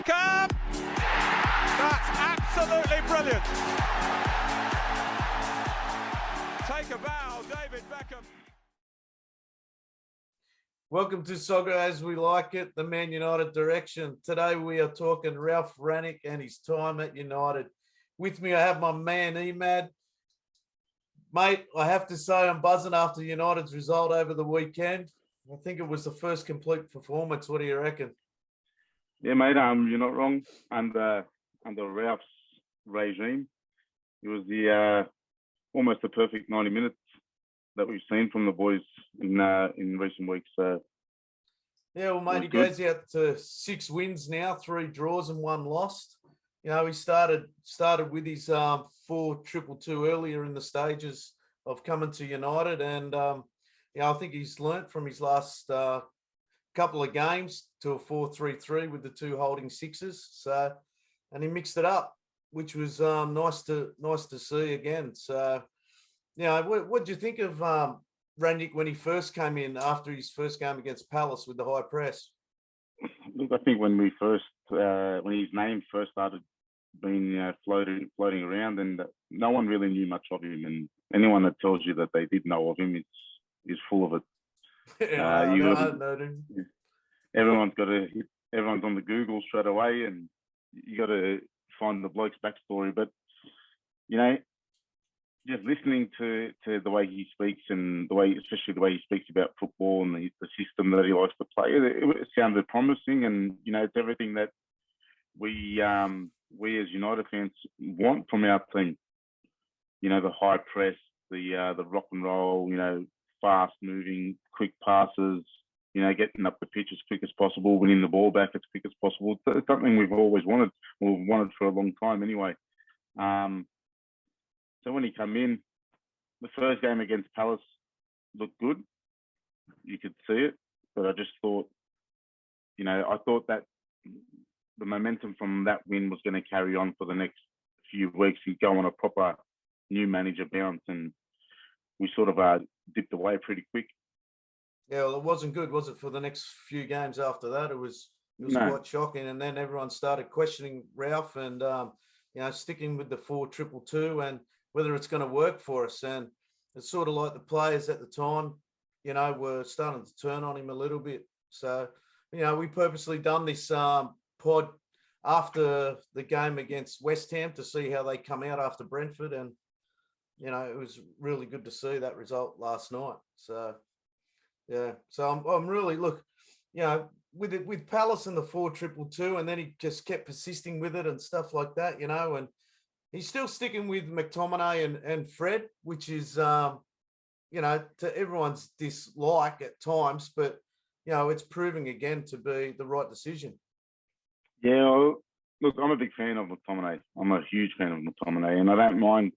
Beckham! That's absolutely brilliant. Take a bow, David Beckham. Welcome to Soccer As We Like It, the Man United direction. Today we are talking Ralf Rangnick and his time at United. With me I have my man Emad. Mate, I have to say I'm buzzing after United's result over the weekend. I think it was the first complete performance. What do you reckon? Yeah, mate, you're not wrong. Under Ralph's regime, it was the almost the perfect 90 minutes that we've seen from the boys in recent weeks. So yeah, well, mate, he goes out to 6 wins now, 3 draws and 1 lost. You know, he started with his 4-2-2 earlier in the stages of coming to United, and I think he's learnt from his last couple of games to a 4-3-3 with the 2 holding sixes. So, and he mixed it up, which was nice to see again. So, you know, what do you think of Rangnick when he first came in after his first game against Palace with the high press? Look, I think when his name first started being floating around, and no one really knew much of him, and anyone that tells you that they did know of him is full of it. Everyone's on the Google straight away, and you got to find the bloke's backstory. But you know, just listening to the way he speaks and especially the way he speaks about football and the system that he likes to play, it sounded promising, and you know, it's everything that we as United fans want from our team. You know, the high press, the rock and roll, you know, fast moving, quick passes, you know, getting up the pitch as quick as possible, winning the ball back as quick as possible. It's something we've always wanted, or we've wanted for a long time anyway. So when he came in, the first game against Palace looked good. You could see it, but I just thought, you know, I thought that the momentum from that win was going to carry on for the next few weeks. He'd go on a proper new manager bounce, and we sort of dipped away pretty quick. Yeah, well, it wasn't good, was it, for the next few games after that? It was quite shocking, and then everyone started questioning Ralf and you know, sticking with the 4-2-2 and whether it's going to work for us. And it's sort of like the players at the time, you know, were starting to turn on him a little bit. So, you know, we purposely done this pod after the game against West Ham to see how they come out after Brentford, and you know, it was really good to see that result last night. So yeah, so I'm really, look, you know, with Palace and the 4-2-2, and then he just kept persisting with it and stuff like that, you know, and he's still sticking with McTominay and Fred, which is you know, to everyone's dislike at times, but you know, it's proving again to be the right decision. Yeah, well, look, I'm a big fan of McTominay. I'm a huge fan of McTominay, and I don't mind,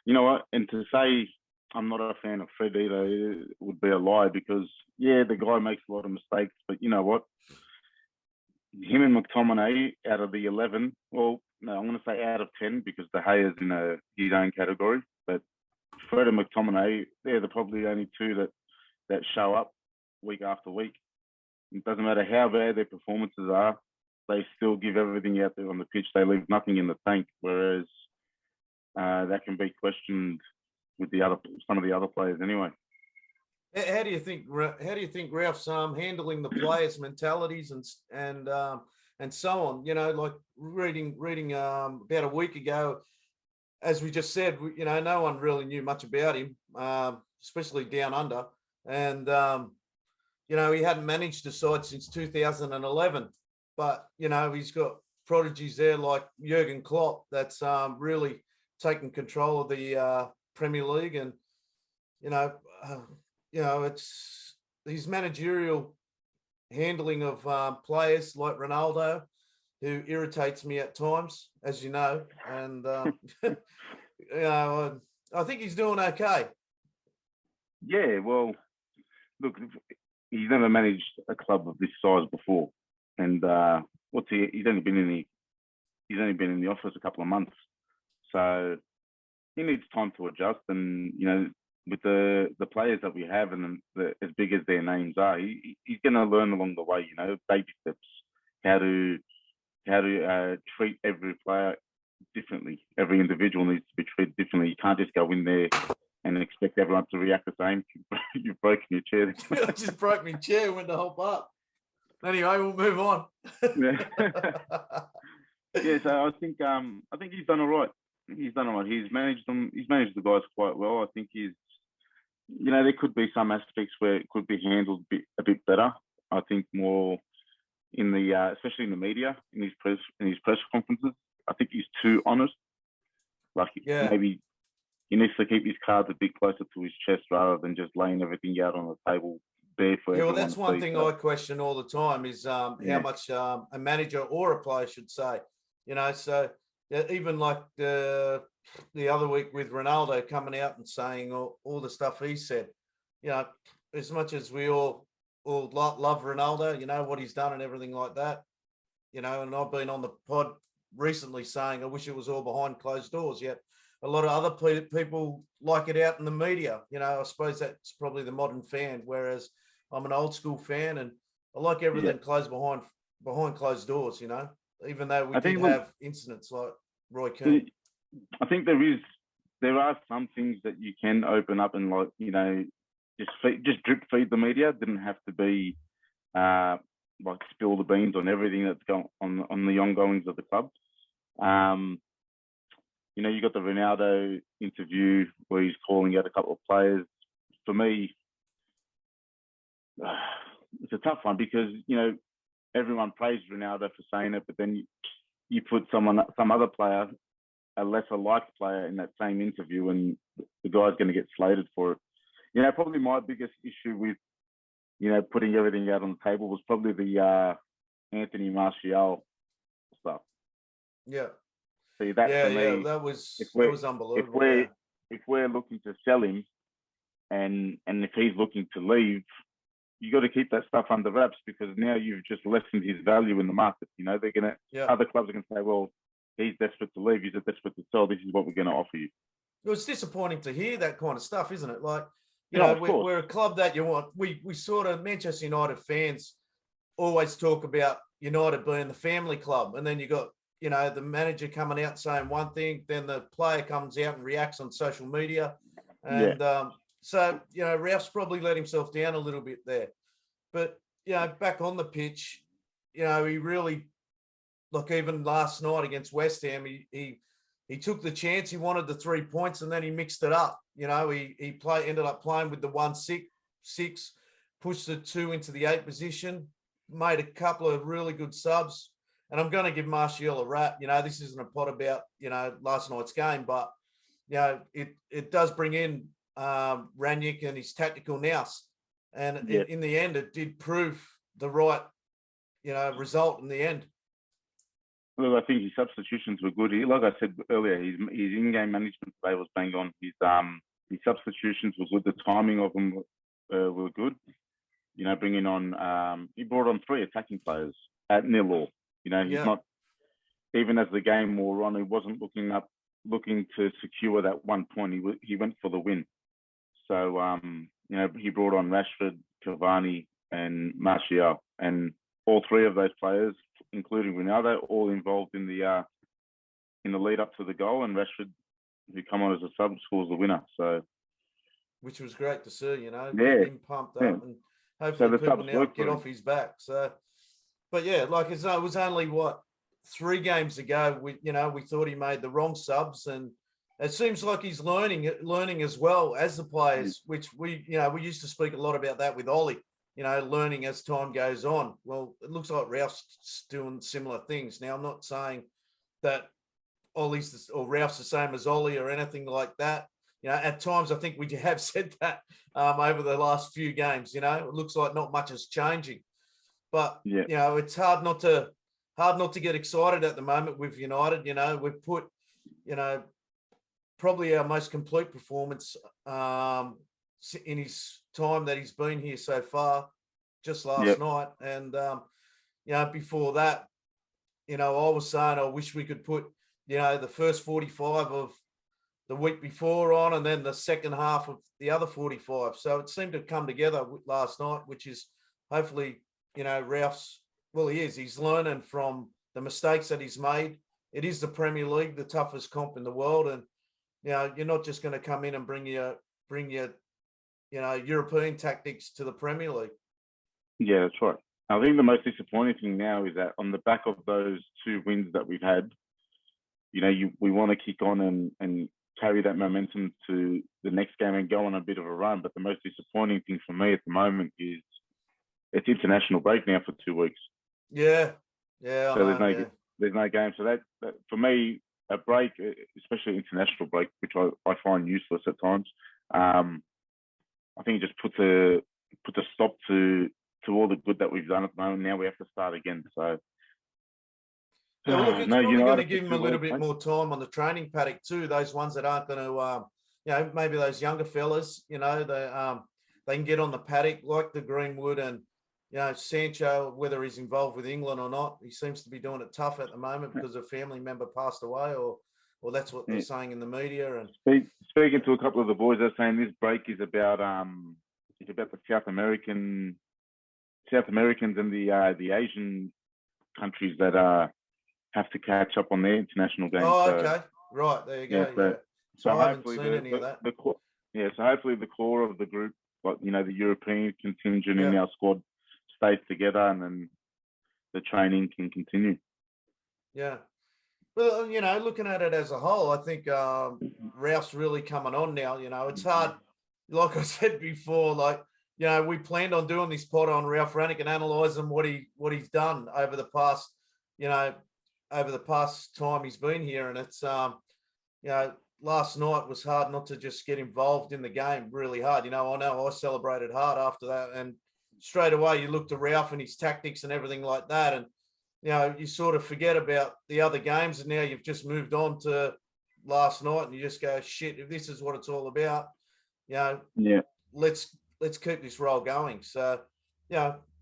you know what, and to say I'm not a fan of Fred either, it would be a lie, because, yeah, the guy makes a lot of mistakes, but you know what? Him and McTominay, out of the 11, well, no, I'm going to say out of 10, because De Gea's in his own category, but Fred and McTominay, they're probably the only two that show up week after week. It doesn't matter how bad their performances are, they still give everything out there on the pitch. They leave nothing in the tank, whereas that can be questioned with some of the other players anyway. How do you think Ralph's handling the players' mentalities and so on? You know, like reading about a week ago, as we just said, you know, no one really knew much about him, especially down under, and you know, he hadn't managed the side since 2011. But, you know, he's got prodigies there like Jurgen Klopp that's really taken control of the Premier League. And, you know, it's his managerial handling of players like Ronaldo, who irritates me at times, as you know. And, you know, I think he's doing okay. Yeah, well, look, he's never managed a club of this size before. And he's only been in the office a couple of months, so he needs time to adjust. And you know, with the players that we have, and as big as their names are, he's going to learn along the way. You know, baby steps, how to how to treat every player differently. Every individual needs to be treated differently. You can't just go in there and expect everyone to react the same. You've broken your chair. I just broke my chair, went to hop up. Anyway, we'll move on. Yeah, so I think he's done all right. He's done all right. He's managed them. He's managed the guys quite well. I think there could be some aspects where it could be handled a bit better. I think more in the, especially in the media, in his press conferences. I think he's too honest. Like maybe he needs to keep his cards a bit closer to his chest rather than just laying everything out on the table there for everyone. Well, that's one thing I question all the time is how much a manager or a player should say. So even like the other week with Ronaldo coming out and saying all the stuff he said, as much as we all love Ronaldo, what he's done and everything like that, and I've been on the pod recently saying I wish it was all behind closed doors, yet a lot of other people like it out in the media. I suppose that's probably the modern fan, whereas I'm an old school fan and I like everything closed behind closed doors, even though we did have incidents like Roy Keane. I think there are some things that you can open up and just drip feed the media. It didn't have to be like spill the beans on everything that's going on the ongoings of the club. You got the Ronaldo interview where he's calling out a couple of players. For me, it's a tough one because everyone praised Ronaldo for saying it, but then you put some other player, a lesser liked player, in that same interview, and the guy's going to get slated for it. Probably my biggest issue with putting everything out on the table was probably the Anthony Martial stuff. Yeah. See, that for me, that was unbelievable. If we're looking to sell him, and if he's looking to leave, you got to keep that stuff under wraps because now you've just lessened his value in the market. They're gonna other clubs are gonna say, well, he's desperate to leave, he's desperate to sell. This is what we're going to offer you. Well, it's disappointing to hear that kind of stuff, isn't it? Like, we're a club that you want. We sort of Manchester United fans always talk about United being the family club, and then you got the manager coming out saying one thing, then the player comes out and reacts on social media, and so Ralph's probably let himself down a little bit there, but back on the pitch, he really, like even last night against West Ham, he took the chance. He wanted the 3 points, and then he mixed it up. He ended up playing with the 1-6, pushed the 2 into the 8 position, made a couple of really good subs. And I'm going to give Martial a rap. This isn't a pot about last night's game, but it does bring in Rangnick and his tactical nous, and in the end, it did prove the right result in the end. Well, I think his substitutions were good. Like I said earlier, his in-game management today was bang on. His substitutions were good. The timing of them were good. Bringing on, he brought on 3 attacking players at 0-0. He's not, even as the game wore on, he wasn't looking to secure that 1 point. He went for the win. So, he brought on Rashford, Cavani, and Martial, and all 3 of those players, including Ronaldo, all involved in the lead up to the goal, and Rashford, who come on as a sub, scores the winner. So, which was great to see, him pumped up, and hopefully people now get off his back. So, but it was only 3 games ago. We thought he made the wrong subs, and it seems like he's learning as well as the players, which we used to speak a lot about that with Ollie. Learning as time goes on. Well, it looks like Ralph's doing similar things. Now, I'm not saying that Ollie's or Ralph's the same as Ollie or anything like that. At times I think we have said that over the last few games. It looks like not much is changing, but it's hard not to get excited at the moment with United. We've put probably our most complete performance in his time that he's been here so far, just last night. And, before that, I was saying I wish we could put, the first 45 of the week before on, and then the second half of the other 45. So it seemed to come together last night, which is hopefully, Ralph's, he's learning from the mistakes that he's made. It is the Premier League, the toughest comp in the world, and you're not just going to come in and bring your European tactics to the Premier League. Yeah, that's right. I think the most disappointing thing now is that on the back of those 2 wins that we've had, we want to kick on and carry that momentum to the next game and go on a bit of a run. But the most disappointing thing for me at the moment is it's international break now for 2 weeks. Yeah. So there's no game. So that for me, a break, especially international break, which I find useless at times. I think it just puts a stop to all the good that we've done at the moment. Now we have to start again. So yeah, well, look, it's probably going to give them a little bit more time on the training paddock too. Those ones that aren't going to, maybe those younger fellas, they can get on the paddock like the Greenwood and Sancho, whether he's involved with England or not. He seems to be doing it tough at the moment because a family member passed away, or that's what they're saying in the media. And speaking to a couple of the boys, they're saying this break is about the South Americans and the Asian countries that have to catch up on their international games. Oh, okay, right, there you go. So I haven't seen any of that. So hopefully the core of the group, like the European contingent in our squad, stays together, and then the training can continue. Yeah. Well, looking at it as a whole, I think Ralph's really coming on now. It's hard, like I said before, we planned on doing this pod on Ralf Rangnick and analysing what he's done over the past, over the past time he's been here. And it's, last night was hard not to just get involved in the game, really hard. I know I celebrated hard after that. And straight away you look to Ralf and his tactics and everything like that. And, you sort of forget about the other games, and now you've just moved on to last night, and you just go, shit, if this is what it's all about, let's keep this roll going. So,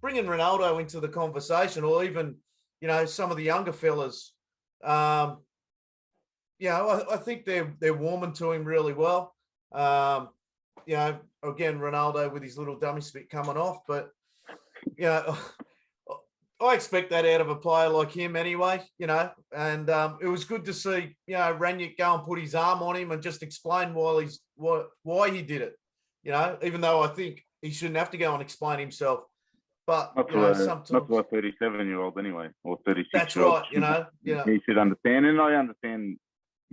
bringing Ronaldo into the conversation, or even, some of the younger fellas, I think they're warming to him really well. Again, Ronaldo with his little dummy spit coming off, but, I expect that out of a player like him anyway, and it was good to see, Rangnick go and put his arm on him and just explain why he did it, even though I think he shouldn't have to go and explain himself. But, sometimes... Not to a 37-year-old anyway, or 36-year-old. That's right, He should understand, and I understand,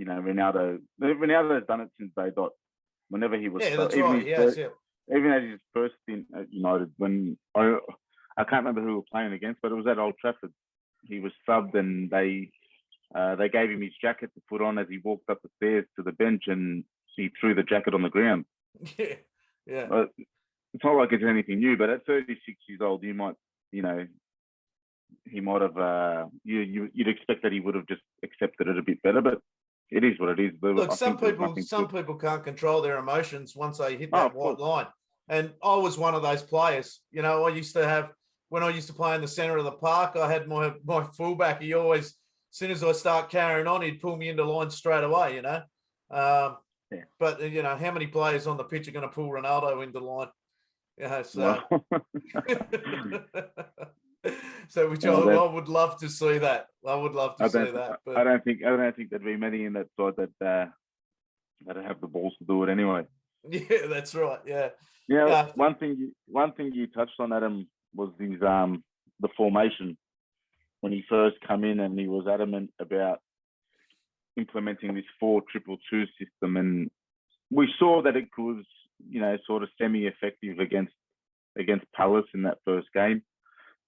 Ronaldo's done it since day dot. Whenever he was... Yeah, that's right, even at his first stint at United, when... I can't remember who we were playing against, but it was at Old Trafford. He was subbed, and they gave him his jacket to put on as he walked up the stairs to the bench, and he threw the jacket on the ground. Yeah. But it's not like it's anything new, but at 36 years old, you might, he might have, you'd expect that he would have just accepted it a bit better, but it is what it is. Look, some people can't control their emotions once they hit that white line. And I was one of those players. I used to have, when I used to play in the centre of the park, I had my fullback. He always, as soon as I start carrying on, he'd pull me into line straight away, But, how many players on the pitch are going to pull Ronaldo into line? So, which I would love to see that. I would love to see that. But I don't think there'd be many in that side that have the balls to do it anyway. Yeah, that's right. Yeah. Yeah. One thing you touched on, Adam, was his the formation when he first come in, and he was adamant about implementing this 4-2-2 system, and we saw that it was sort of semi-effective against Palace in that first game.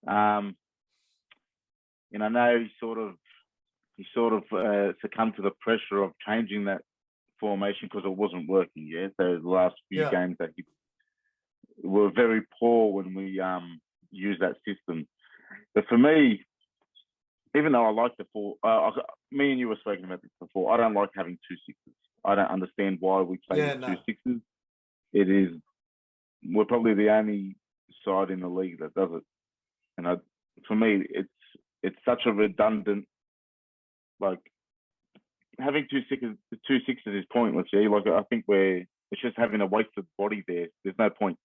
I know he sort of succumbed to the pressure of changing that formation because it wasn't working. Yeah, so the last few games that were very poor when we used that system. But for me, even though I like the four, me and you were speaking about this before. I don't like having 2 sixes. I don't understand why we play 2 sixes. We're probably the only side in the league that does it. And for me, it's such a redundant, like, having 2 sixes is pointless. Yeah, like, I think it's just having a wasted body there. There's no point.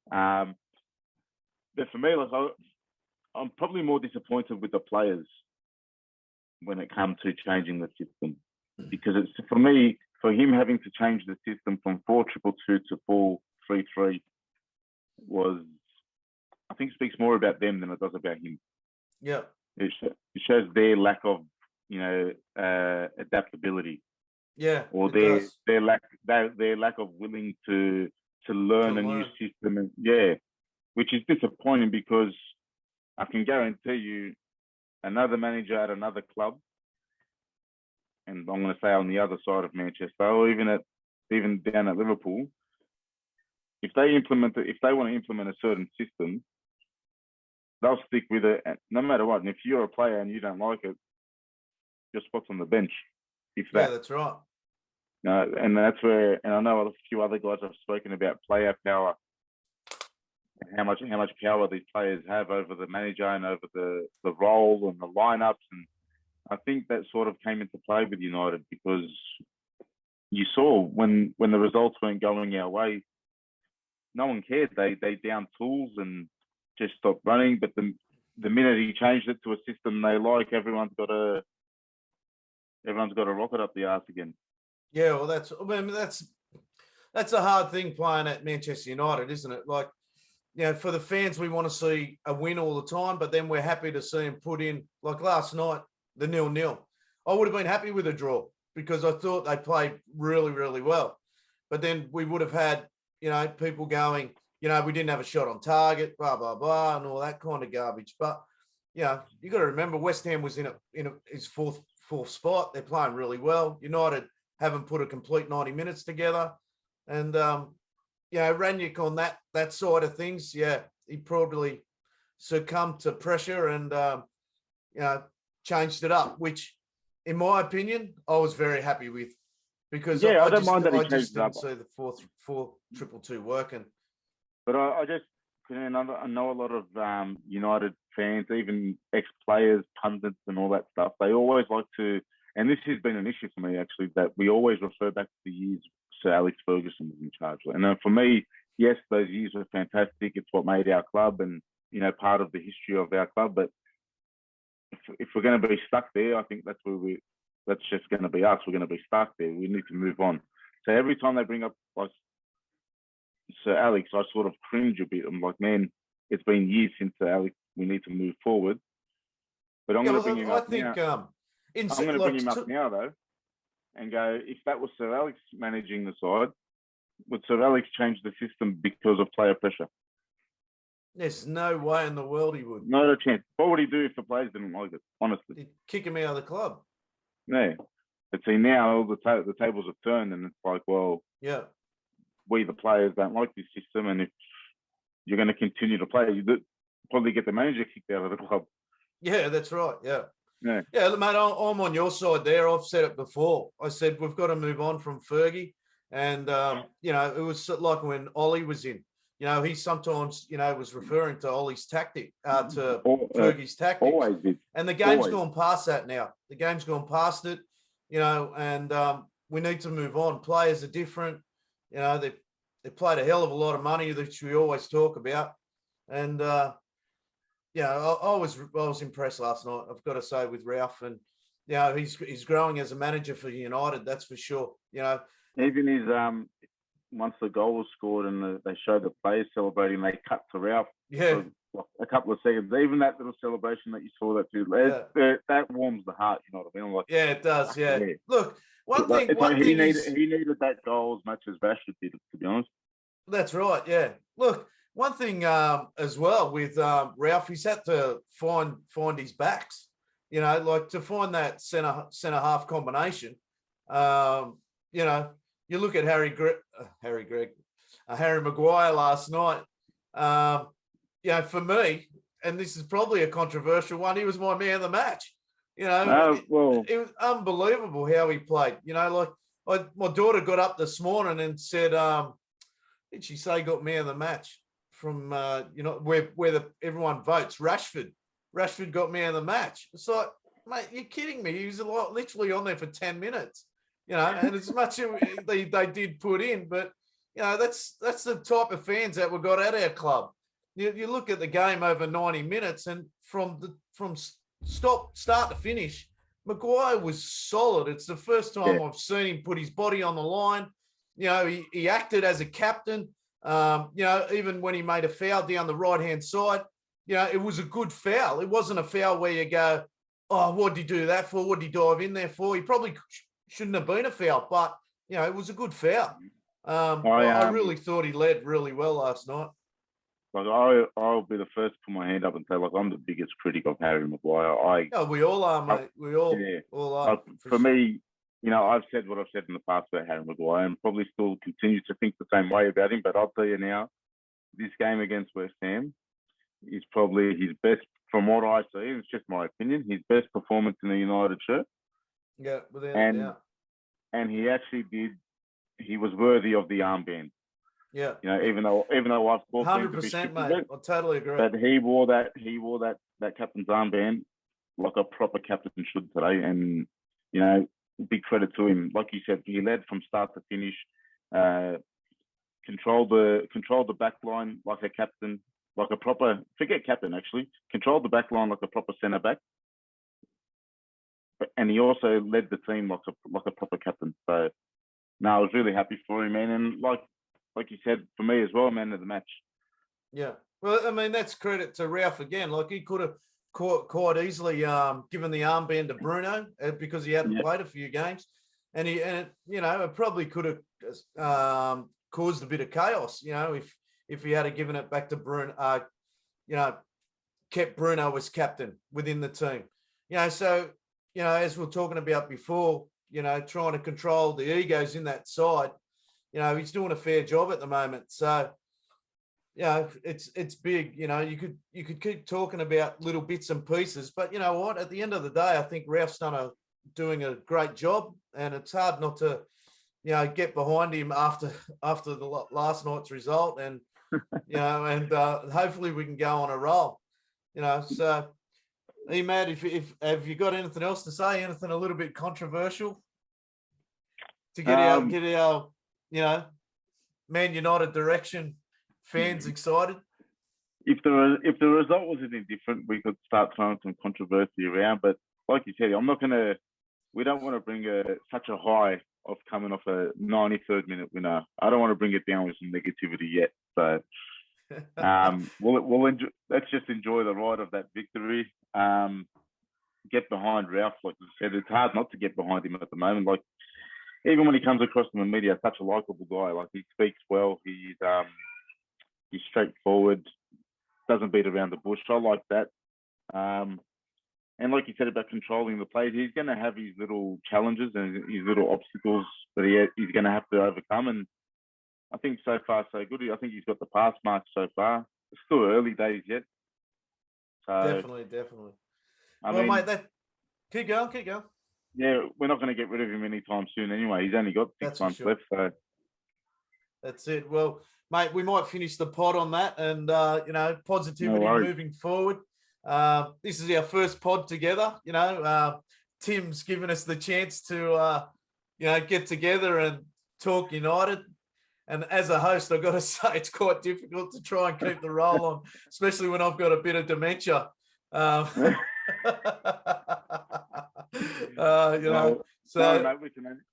But for me, like, I'm probably more disappointed with the players when it comes to changing the system, because it's for me, for him having to change the system from 4-2-2 to 4-3-3 was, I think, speaks more about them than it does about him. Yeah, it shows their lack of, adaptability. Yeah, or their lack of willing to learn a new system, and which is disappointing, because I can guarantee you another manager at another club, and I'm going to say on the other side of Manchester, or even down at Liverpool, if they want to implement a certain system, they'll stick with it no matter what. And if you're a player and you don't like it, your spot's on the bench. Yeah, that's right. And that's where, and I know a few other guys have spoken about player power, and how much power these players have over the manager and over the role and the lineups. And I think that sort of came into play with United, because you saw when the results weren't going our way, no one cared. They downed tools and just stopped running. But the minute he changed it to a system they like, everyone's got a rocket up the arse again. Yeah, well, that's a hard thing playing at Manchester United, isn't it? Like, for the fans, we want to see a win all the time, but then we're happy to see them put in, like last night, the 0-0. I would have been happy with a draw, because I thought they played really, really well. But then we would have had, people going, we didn't have a shot on target, blah, blah, blah, and all that kind of garbage. But, you got to remember, West Ham was in his fourth spot. They're playing really well. United haven't put a complete 90 minutes together. And, Rangnick on that side of things, he probably succumbed to pressure and, changed it up, which, in my opinion, I was very happy with, because I don't mind that he changed it up. I just didn't see the 4-2-2 working. But I know a lot of United fans, even ex-players, pundits and all that stuff, they always like to, and this has been an issue for me actually, that we always refer back to the years Sir Alex Ferguson was in charge. And for me, yes, those years were fantastic. It's what made our club and, part of the history of our club. But if we're going to be stuck there, I think that's just going to be us. We're going to be stuck there. We need to move on. So every time they bring up like Sir Alex, I sort of cringe a bit. I'm like, man, it's been years since Sir Alex. We need to move forward. But I'm going to bring him up now. I'm going to bring him up now, though, and go, if that was Sir Alex managing the side, would Sir Alex change the system because of player pressure? There's no way in the world he would. Not a chance. What would he do if the players didn't like it, honestly? He'd kick him out of the club. Yeah. But see, now all the tables have turned, and it's like, well, we the players don't like this system, and if you're going to continue to play, you probably get the manager kicked out of the club. Yeah, that's right. Yeah, mate, I'm on your side there. I've said it before. I said we've got to move on from Fergie, and it was like when Ollie was in. He sometimes was referring to Ollie's tactic, to Fergie's tactics. Always did. And the game's gone past that now. The game's gone past it. And we need to move on. Players are different. They played a hell of a lot of money, which we always talk about. And I was impressed last night, I've got to say, with Ralf, and he's growing as a manager for United, that's for sure. Even his once the goal was scored and they showed the players celebrating, they cut to Ralf for a couple of seconds. Even that little celebration that you saw, that warms the heart. You know what I mean? Like, it does. Yeah. Look, he needed that goal as much as Rashford did, to be honest. That's right. Yeah. Look, one thing as well with Ralf, he's had to find his backs. Like to find that centre half combination. You look at Harry Maguire last night. For me, and this is probably a controversial one, he was my man of the match. It was unbelievable how he played. My daughter got up this morning and said, did she say got man of the match from where everyone votes? Rashford got man of the match. It's like, mate, you're kidding me. He was literally on there for 10 minutes. And as much as they did put in, but that's the type of fans that we got at our club. You look at the game over 90 minutes, and from start to finish, Maguire was solid. It's the first time I've seen him put his body on the line. You know, he acted as a captain. You know, even when he made a foul down the right-hand side, you know, it was a good foul. It wasn't a foul where you go, oh, what did he do that for? What did he dive in there for? He probably shouldn't have been a foul, but, you know, it was a good foul. I really thought he led really well last night. Like I'll be the first to put my hand up and say, like, I'm the biggest critic of Harry Maguire. We all are, mate. We all are. Like, for me, you know, I've said what I've said in the past about Harry Maguire, and probably still continue to think the same way about him. But I'll tell you now, this game against West Ham is probably his best, from what I see. It's just my opinion. His best performance in the United shirt. Yeah, without a doubt. And he actually did. He was worthy of the armband. Yeah, you know, even though I've called 100%, mate. I totally agree. But he wore that captain's armband like a proper captain should today, and you know, big credit to him. Like you said, he led from start to finish, controlled the back line like a captain, like a proper controlled the back line like a proper centre back, and he also led the team like a proper captain. So, no, I was really happy for him, man, and like you said, for me as well, man of the match. Yeah. Well, I mean, that's credit to Ralf again. Like, he could have quite easily given the armband to Bruno because he hadn't played a few games. And you know, it probably could have caused a bit of chaos, you know, if he had given it back to Bruno, you know, kept Bruno as captain within the team. You know, so, you know, as we were talking about before, you know, trying to control the egos in that side, you know, he's doing a fair job at the moment. So, you know, it's big. You know, you could keep talking about little bits and pieces, but you know what? At the end of the day, I think Ralph's doing a great job, and it's hard not to, you know, get behind him after the last night's result, and you know, and hopefully we can go on a roll. You know, so Emad, if have you got anything else to say? Anything a little bit controversial to get our you know, Man United direction fans excited? If the result was any different, we could start throwing some controversy around. But like you said, we don't want to bring such a high of coming off a 93rd minute winner. I don't want to bring it down with some negativity yet. So let's just enjoy the ride of that victory. Get behind Ralf, like you said. It's hard not to get behind him at the moment. Like, even when he comes across in the media, such a likable guy. Like, he speaks well. He's straightforward. Doesn't beat around the bush. I like that. And like you said about controlling the plays, he's going to have his little challenges and his little obstacles that he's going to have to overcome. And I think so far so good. I think he's got the pass mark so far. It's still early days yet. So, definitely. Mate, keep going. Yeah, we're not going to get rid of him anytime soon anyway. He's only got 6 months left. So that's it. Well, mate, we might finish the pod on that, and you know, positivity moving forward. This is our first pod together. You know, Tim's given us the chance to you know, get together and talk United. And as a host, I've got to say it's quite difficult to try and keep the roll on, especially when I've got a bit of dementia. You know, so mate,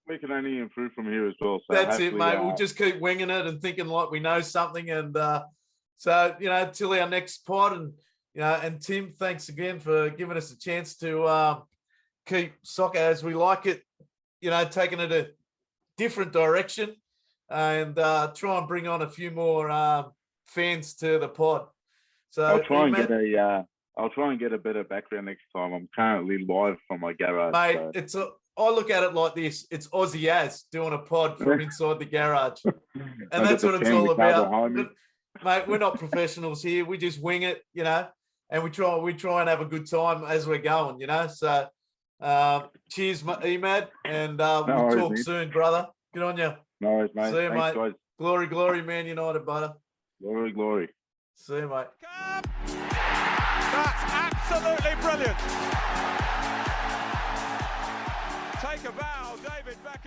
we can only improve from here as well. So that's it, mate. We'll just keep winging it and thinking like we know something. And so, you know, till our next pod, and you know, and Tim, thanks again for giving us a chance to keep soccer as we like it. You know, taking it a different direction, and try and bring on a few more fans to the pod. So I'll try and get a better background next time. I'm currently live from my garage. Mate, so. I look at it like this. It's Aussie Az doing a pod from inside the garage. And that's what it's all about. Mate, we're not professionals here. We just wing it, you know, and we try and have a good time as we're going, you know. So cheers, Emad, and we'll talk soon, brother. Good on you. No worries, mate. See you, Thanks, mate. Guys. Glory, glory, Man United, brother. Glory, glory. See you, mate. That's absolutely brilliant. Take a bow, David Beckham.